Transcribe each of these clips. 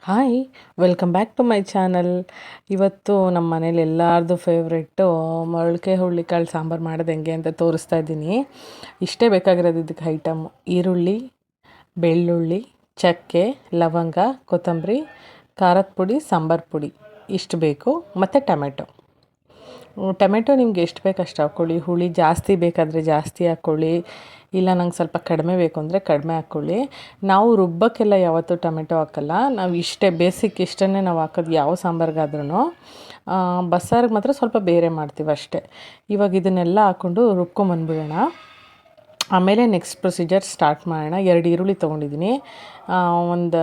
Hi welcome back to my channel. ಇವತ್ತು ನಮ್ಮ ಮನೇಲಿ ಎಲ್ಲರದು ಫೇವ್ರೆಟ್ಟು ಮೊಳಕೆ ಹುರುಳಿಕಾಳು ಸಾಂಬಾರು ಮಾಡೋದು ಹೆಂಗೆ ಅಂತ ತೋರಿಸ್ತಾ ಇದ್ದೀನಿ. ಇಷ್ಟೇ ಬೇಕಾಗಿರೋದು ಇದಕ್ಕೆ ಐಟಮ್: ಈರುಳ್ಳಿ, ಬೆಳ್ಳುಳ್ಳಿ, ಚಕ್ಕೆ, ಲವಂಗ, ಕೊತ್ತಂಬರಿ, ಖಾರದ ಪುಡಿ, ಸಾಂಬಾರು ಪುಡಿ ಇಷ್ಟು ಬೇಕು, ಮತ್ತು ಟೊಮೆಟೊ ನಿಮ್ಗೆ ಎಷ್ಟು ಬೇಕು ಅಷ್ಟು ಹಾಕ್ಕೊಳ್ಳಿ. ಹುಳಿ ಜಾಸ್ತಿ ಬೇಕಾದರೆ ಜಾಸ್ತಿ ಹಾಕ್ಕೊಳ್ಳಿ, ಇಲ್ಲ ನಂಗೆ ಸ್ವಲ್ಪ ಕಡಿಮೆ ಬೇಕು ಅಂದರೆ ಕಡಿಮೆ ಹಾಕ್ಕೊಳ್ಳಿ. ನಾವು ರುಬ್ಬಕ್ಕೆಲ್ಲ ಯಾವತ್ತೂ ಟೊಮೆಟೊ ಹಾಕಲ್ಲ, ನಾವು ಇಷ್ಟೇ ಬೇಸಿಕ್ ಇಷ್ಟನ್ನೇ ನಾವು ಹಾಕೋದು ಯಾವ ಸಾಂಬಾರಿಗಾದ್ರೂ. ಬಸ್ಸಾರಿಗೆ ಮಾತ್ರ ಸ್ವಲ್ಪ ಬೇರೆ ಮಾಡ್ತೀವಿ ಅಷ್ಟೇ. ಇವಾಗ ಇದನ್ನೆಲ್ಲ ಹಾಕ್ಕೊಂಡು ರುಬ್ಕೊಂಬಂದ್ಬಿಡೋಣ. ಆಮೇಲೆ ನೆಕ್ಸ್ಟ್ ಪ್ರೊಸೀಜರ್ ಸ್ಟಾರ್ಟ್ ಮಾಡೋಣ. 2 ಈರುಳ್ಳಿ ತೊಗೊಂಡಿದ್ದೀನಿ, ಒಂದು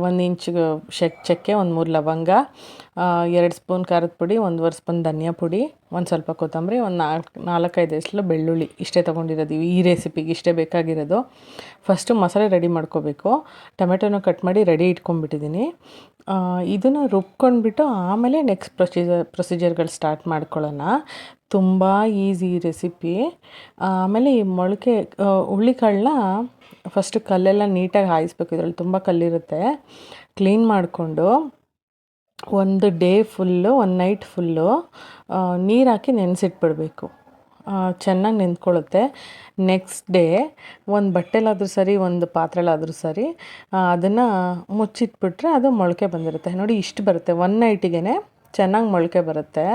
1 ಇಂಚ್ ಚಕ್ಕೆ, ಒಂದು 3 ಲವಂಗ, 2 ಸ್ಪೂನ್ ಖಾರದ ಪುಡಿ, 1.5 ಸ್ಪೂನ್ ಧನಿಯಾ ಪುಡಿ, ಒಂದು ಸ್ವಲ್ಪ ಕೊತ್ತಂಬರಿ, ಒಂದು 4-5 ಎಸಳು ಬೆಳ್ಳುಳ್ಳಿ ಇಷ್ಟೇ ತೊಗೊಂಡಿರೋದು. ಈ ರೆಸಿಪಿಗೆ ಇಷ್ಟೇ ಬೇಕಾಗಿರೋದು. ಫಸ್ಟು ಮಸಾಲೆ ರೆಡಿ ಮಾಡ್ಕೋಬೇಕು. ಟೊಮೆಟೊನ ಕಟ್ ಮಾಡಿ ರೆಡಿ ಇಟ್ಕೊಂಡ್ಬಿಟ್ಟಿದ್ದೀನಿ. ಇದನ್ನು ರುಬ್ಕೊಂಡ್ಬಿಟ್ಟು ಆಮೇಲೆ ನೆಕ್ಸ್ಟ್ ಪ್ರೊಸೀಜರ್ಗಳು ಸ್ಟಾರ್ಟ್ ಮಾಡ್ಕೊಳ್ಳೋಣ. ತುಂಬ ಈಸಿ ರೆಸಿಪಿ. ಆಮೇಲೆ ಈ ಮೊಳಕೆ ಹುರುಳಿಕಾಳನ್ನ ಫಸ್ಟು ಕಲ್ಲೆಲ್ಲ ನೀಟಾಗಿ ಹಾಯಿಸ್ಬೇಕು. ಇದರಲ್ಲಿ ತುಂಬ ಕಲ್ಲಿರುತ್ತೆ. ಕ್ಲೀನ್ ಮಾಡಿಕೊಂಡು ಒಂದು ಡೇ ಫುಲ್ಲು, ಒಂದು ನೈಟ್ ಫುಲ್ಲು ನೀರು ಹಾಕಿ ನೆನೆಸಿಟ್ಬಿಡ್ಬೇಕು. ಚೆನ್ನಾಗಿ ನೆಂದ್ಕೊಳ್ಳುತ್ತೆ. ನೆಕ್ಸ್ಟ್ ಡೇ ಒಂದು ಬಟ್ಟೆಲಾದರೂ ಸರಿ, ಒಂದು ಪಾತ್ರೆಲಾದರೂ ಸರಿ, ಅದನ್ನು ಮುಚ್ಚಿಟ್ಬಿಟ್ರೆ ಅದು ಮೊಳಕೆ ಬಂದಿರುತ್ತೆ. ನೋಡಿ, ಇಷ್ಟು ಬರುತ್ತೆ. 1 ನೈಟಿಗೆ ಚೆನ್ನಾಗಿ ಮೊಳಕೆ ಬರುತ್ತೆ.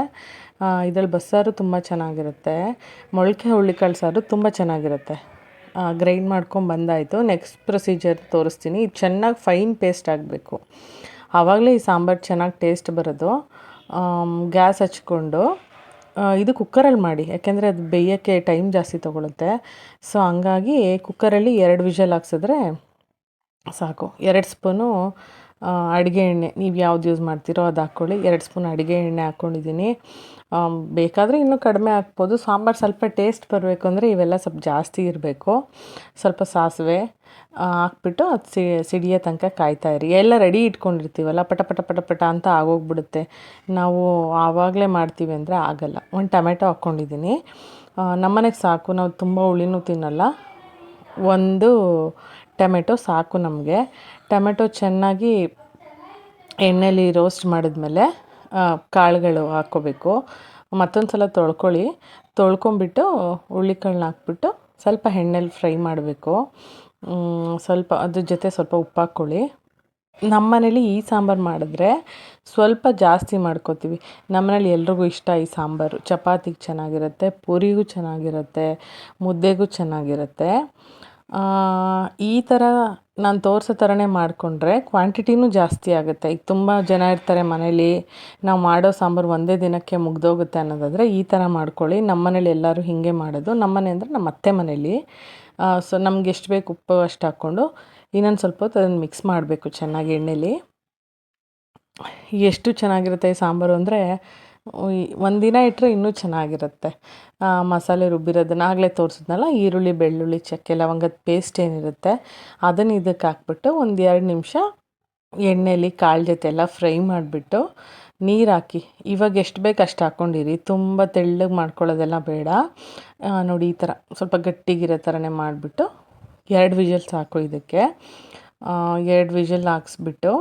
ಇದರಲ್ಲಿ ಬಸ್ಸಾರು ತುಂಬ ಚೆನ್ನಾಗಿರುತ್ತೆ. ಮೊಳಕೆ ಹುರುಳಿಕಾಳು ಸಾರು ತುಂಬ ಚೆನ್ನಾಗಿರುತ್ತೆ. ಗ್ರೈಂಡ್ ಮಾಡ್ಕೊಂಡು ಬಂದಾಯಿತು. ನೆಕ್ಸ್ಟ್ ಪ್ರೊಸೀಜರ್ ತೋರಿಸ್ತೀನಿ. ಇದು ಚೆನ್ನಾಗಿ ಫೈನ್ ಪೇಸ್ಟ್ ಆಗಬೇಕು, ಆವಾಗಲೇ ಈ ಸಾಂಬಾರು ಚೆನ್ನಾಗಿ ಟೇಸ್ಟ್ ಬರೋದು. ಗ್ಯಾಸ್ ಹಚ್ಕೊಂಡು ಇದು ಕುಕ್ಕರಲ್ಲಿ ಮಾಡಿ, ಯಾಕೆಂದರೆ ಅದು ಬೇಯೋಕ್ಕೆ ಟೈಮ್ ಜಾಸ್ತಿ ತೊಗೊಳುತ್ತೆ. ಸೊ ಹಂಗಾಗಿ ಕುಕ್ಕರಲ್ಲಿ 2 ವಿಷಲ್ ಹಾಕ್ಸಿದ್ರೆ ಸಾಕು. 2 ಸ್ಪೂನು ಅಡುಗೆ ಎಣ್ಣೆ, ನೀವು ಯಾವ್ದು ಯೂಸ್ ಮಾಡ್ತೀರೋ ಅದು ಹಾಕ್ಕೊಳ್ಳಿ. 2 ಸ್ಪೂನ್ ಅಡುಗೆ ಎಣ್ಣೆ ಹಾಕ್ಕೊಂಡಿದ್ದೀನಿ. ಬೇಕಾದರೆ ಇನ್ನೂ ಕಡಿಮೆ ಹಾಕ್ಬೋದು. ಸಾಂಬಾರು ಸ್ವಲ್ಪ ಟೇಸ್ಟ್ ಬರಬೇಕು ಅಂದರೆ ಇವೆಲ್ಲ ಸ್ವಲ್ಪ ಜಾಸ್ತಿ ಇರಬೇಕು. ಸ್ವಲ್ಪ ಸಾಸಿವೆ ಹಾಕ್ಬಿಟ್ಟು ಅದು ಸಿಡಿಯೋ ತನಕ ಕಾಯ್ತಾಯಿರಿ. ಎಲ್ಲ ರೆಡಿ ಇಟ್ಕೊಂಡಿರ್ತೀವಲ್ಲ, ಪಟ ಪಟ ಪಟ ಪಟ ಅಂತ ಆಗೋಗ್ಬಿಡುತ್ತೆ. ನಾವು ಆವಾಗಲೇ ಮಾಡ್ತೀವಿ ಅಂದರೆ ಆಗಲ್ಲ. ಒಂದು ಟೊಮೆಟೊ ಹಾಕ್ಕೊಂಡಿದ್ದೀನಿ. ನಮ್ಮನೆಗೆ ಸಾಕು, ನಾವು ತುಂಬ ಹುಳಿನೂ ತಿನ್ನಲ್ಲ. ಒಂದು ಟೊಮೆಟೊ ಸಾಕು ನಮಗೆ. ಟೊಮೆಟೊ ಚೆನ್ನಾಗಿ ಎಣ್ಣೆಲಿ ರೋಸ್ಟ್ ಮಾಡಿದ್ಮೇಲೆ ಕಾಳುಗಳು ಹಾಕ್ಕೋಬೇಕು. ಮತ್ತೊಂದು ಸಲ ತೊಳ್ಕೊಂಬಿಟ್ಟು ಹುರುಳಿಕಾಳನ್ನ ಹಾಕ್ಬಿಟ್ಟು ಸ್ವಲ್ಪ ಎಣ್ಣೆಲಿ ಫ್ರೈ ಮಾಡಬೇಕು. ಸ್ವಲ್ಪ ಅದ್ರ ಜೊತೆ ಸ್ವಲ್ಪ ಉಪ್ಪು ಹಾಕ್ಕೊಳ್ಳಿ. ನಮ್ಮ ಮನೇಲಿ ಈ ಸಾಂಬಾರು ಮಾಡಿದ್ರೆ ಸ್ವಲ್ಪ ಜಾಸ್ತಿ ಮಾಡ್ಕೋತೀವಿ. ನಮ್ಮನೇಲಿ ಎಲ್ರಿಗೂ ಇಷ್ಟ ಈ ಸಾಂಬಾರು. ಚಪಾತಿಗೆ ಚೆನ್ನಾಗಿರುತ್ತೆ, ಪೂರಿಗೂ ಚೆನ್ನಾಗಿರುತ್ತೆ, ಮುದ್ದೆಗೂ ಚೆನ್ನಾಗಿರುತ್ತೆ. ಈ ಥರ ನಾನು ತೋರಿಸೋ ಥರನೇ ಮಾಡಿಕೊಂಡ್ರೆ ಕ್ವಾಂಟಿಟಿನೂ ಜಾಸ್ತಿ ಆಗುತ್ತೆ. ಈಗ ತುಂಬ ಜನ ಇರ್ತಾರೆ ಮನೇಲಿ, ನಾವು ಮಾಡೋ ಸಾಂಬಾರು ಒಂದೇ ದಿನಕ್ಕೆ ಮುಗ್ದೋಗುತ್ತೆ ಅನ್ನೋದಾದರೆ ಈ ಥರ ಮಾಡ್ಕೊಳ್ಳಿ. ನಮ್ಮ ಮನೇಲಿ ಎಲ್ಲರೂ ಹೀಗೆ ಮಾಡೋದು. ನಮ್ಮ ಮನೆ ಅಂದರೆ ನಮ್ಮ ಅತ್ತೆ ಮನೇಲಿ. ಸೊ ನಮ್ಗೆ ಎಷ್ಟು ಬೇಕು ಉಪ್ಪು ಅಷ್ಟು ಹಾಕ್ಕೊಂಡು ಇನ್ನೊಂದು ಸ್ವಲ್ಪ ಹೊತ್ತು ಅದನ್ನು ಮಿಕ್ಸ್ ಮಾಡಬೇಕು ಚೆನ್ನಾಗಿ ಎಣ್ಣೆಲಿ. ಎಷ್ಟು ಚೆನ್ನಾಗಿರುತ್ತೆ ಈ ಸಾಂಬಾರು ಅಂದರೆ ಒಂದಿನ ಇಟ್ಟರೆ ಇನ್ನೂ ಚೆನ್ನಾಗಿರುತ್ತೆ. ಮಸಾಲೆ ರುಬ್ಬಿರೋದನ್ನು ಆಗಲೇ ತೋರಿಸಿದ್ನಲ್ಲ, ಈರುಳ್ಳಿ, ಬೆಳ್ಳುಳ್ಳಿ, ಚಕ್ಕೆ, ಲವಂಗದ ಪೇಸ್ಟ್ ಏನಿರುತ್ತೆ ಅದನ್ನು ಇದಕ್ಕೆ ಹಾಕ್ಬಿಟ್ಟು ಒಂದು 2 ನಿಮಿಷ ಎಣ್ಣೆಲಿ ಕಾಳು ಜೊತೆ ಎಲ್ಲ ಫ್ರೈ ಮಾಡಿಬಿಟ್ಟು ನೀರು ಹಾಕಿ. ಇವಾಗ ಎಷ್ಟು ಬೇಕು ಅಷ್ಟು ಹಾಕ್ಕೊಂಡಿರಿ, ತುಂಬ ತೆಳ್ಳಗೆ ಮಾಡ್ಕೊಳ್ಳೋದೆಲ್ಲ ಬೇಡ. ನೋಡಿ, ಈ ಥರ ಸ್ವಲ್ಪ ಗಟ್ಟಿಗಿರೋ ಥರನೇ ಮಾಡಿಬಿಟ್ಟು 2 ವಿಷಲ್ ಸಾಕು ಇದಕ್ಕೆ. 2 ವಿಷಲ್ ಹಾಕ್ಸ್ಬಿಟ್ಟು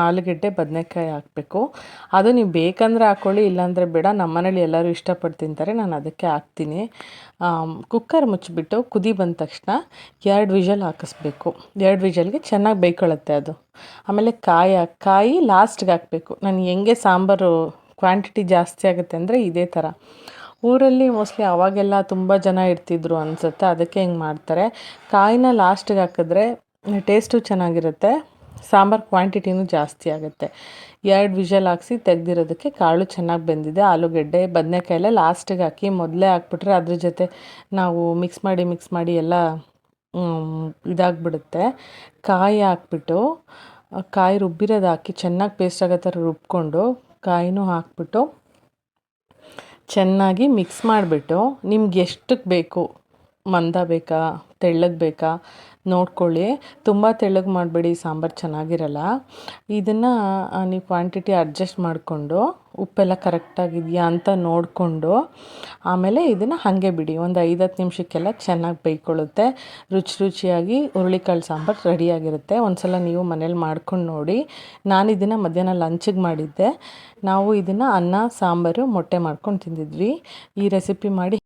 ಆಲೂಗೆಡ್ಡೆ, ಬದನೆಕಾಯಿ ಹಾಕಬೇಕು. ಅದು ನೀವು ಬೇಕಂದರೆ ಹಾಕ್ಕೊಳ್ಳಿ, ಇಲ್ಲಾಂದರೆ ಬೇಡ. ನಮ್ಮ ಮನೇಲಿ ಎಲ್ಲರೂ ಇಷ್ಟಪಟ್ಟು ತಿಂತಾರೆ, ನಾನು ಅದಕ್ಕೆ ಹಾಕ್ತೀನಿ. ಕುಕ್ಕರ್ ಮುಚ್ಚಿಬಿಟ್ಟು ಕುದಿ ಬಂದ ತಕ್ಷಣ 2 ವಿಷಲ್ ಹಾಕಿಸ್ಬೇಕು. 2 ವಿಷಲ್ಗೆ ಚೆನ್ನಾಗಿ ಬೇಯ್ಕೊಳ್ಳುತ್ತೆ ಅದು. ಆಮೇಲೆ ಕಾಯಿ ಲಾಸ್ಟ್ಗೆ ಹಾಕಬೇಕು. ನಾನು ಹೆಂಗೆ ಸಾಂಬಾರು ಕ್ವಾಂಟಿಟಿ ಜಾಸ್ತಿ ಆಗುತ್ತೆ ಅಂದರೆ ಇದೇ ಥರ. ಊರಲ್ಲಿ ಮೋಸ್ಟ್ಲಿ ಅವಾಗೆಲ್ಲ ತುಂಬ ಜನ ಇರ್ತಿದ್ರು ಅನಿಸುತ್ತೆ, ಅದಕ್ಕೆ ಹಿಂಗೆ ಮಾಡ್ತಾರೆ. ಕಾಯಿನ ಲಾಸ್ಟಿಗೆ ಹಾಕಿದ್ರೆ ಟೇಸ್ಟು ಚೆನ್ನಾಗಿರುತ್ತೆ, ಸಾಂಬಾರು ಕ್ವಾಂಟಿಟಿನೂ ಜಾಸ್ತಿ ಆಗುತ್ತೆ. 2 ವಿಷಲ್ ಹಾಕಿಸಿ ತೆಗೆದಿರೋದಕ್ಕೆ ಕಾಳು ಚೆನ್ನಾಗಿ ಬೆಂದಿದೆ. ಆಲೂಗೆಡ್ಡೆ, ಬದನೆಕಾಯಿ ಎಲ್ಲ ಲಾಸ್ಟಿಗೆ ಹಾಕಿ, ಮೊದಲೇ ಹಾಕ್ಬಿಟ್ರೆ ಅದ್ರ ಜೊತೆ ನಾವು ಮಿಕ್ಸ್ ಮಾಡಿ ಎಲ್ಲ ಇದಾಗ್ಬಿಡುತ್ತೆ. ಕಾಯಿ ಹಾಕ್ಬಿಟ್ಟು, ಕಾಯಿ ರುಬ್ಬಿರೋದು ಹಾಕಿ ಚೆನ್ನಾಗಿ ಪೇಸ್ಟ್ ಆಗೋ ಥರ ರುಬ್ಕೊಂಡು ಕಾಯಿನೂ ಹಾಕ್ಬಿಟ್ಟು ಚೆನ್ನಾಗಿ ಮಿಕ್ಸ್ ಮಾಡಿಬಿಟ್ಟು, ನಿಮ್ಗೆ ಎಷ್ಟಕ್ಕೆ ಬೇಕು, ಮಂದ ಬೇಕಾ, ತೆಳ್ಳಗೆ ಬೇಕಾ ನೋಡ್ಕೊಳ್ಳಿ. ತುಂಬ ತೆಳ್ಳಗೆ ಮಾಡಬೇಡಿ, ಸಾಂಬಾರು ಚೆನ್ನಾಗಿರಲ್ಲ. ಇದನ್ನು ನೀವು ಕ್ವಾಂಟಿಟಿ ಅಡ್ಜಸ್ಟ್ ಮಾಡಿಕೊಂಡು ಉಪ್ಪೆಲ್ಲ ಕರೆಕ್ಟಾಗಿದೆಯಾ ಅಂತ ನೋಡಿಕೊಂಡು ಆಮೇಲೆ ಇದನ್ನು ಹಾಗೆ ಬಿಡಿ. ಒಂದು 5-10 ನಿಮಿಷಕ್ಕೆಲ್ಲ ಚೆನ್ನಾಗಿ ಬೇಯ್ಕೊಳ್ಳುತ್ತೆ. ರುಚಿಯಾಗಿ ಹುರುಳಿಕಾಳು ಸಾಂಬಾರು ರೆಡಿಯಾಗಿರುತ್ತೆ. ಒಂದು ಸಲ ನೀವು ಮನೇಲಿ ಮಾಡ್ಕೊಂಡು ನೋಡಿ. ನಾನು ಇದನ್ನು ಮಧ್ಯಾಹ್ನ ಲಂಚಿಗೆ ಮಾಡಿದ್ದೆ. ನಾವು ಇದನ್ನು ಅನ್ನ, ಸಾಂಬಾರು, ಮೊಟ್ಟೆ ಮಾಡ್ಕೊಂಡು ತಿಂದಿದ್ವಿ. ಈ ರೆಸಿಪಿ ಮಾಡಿ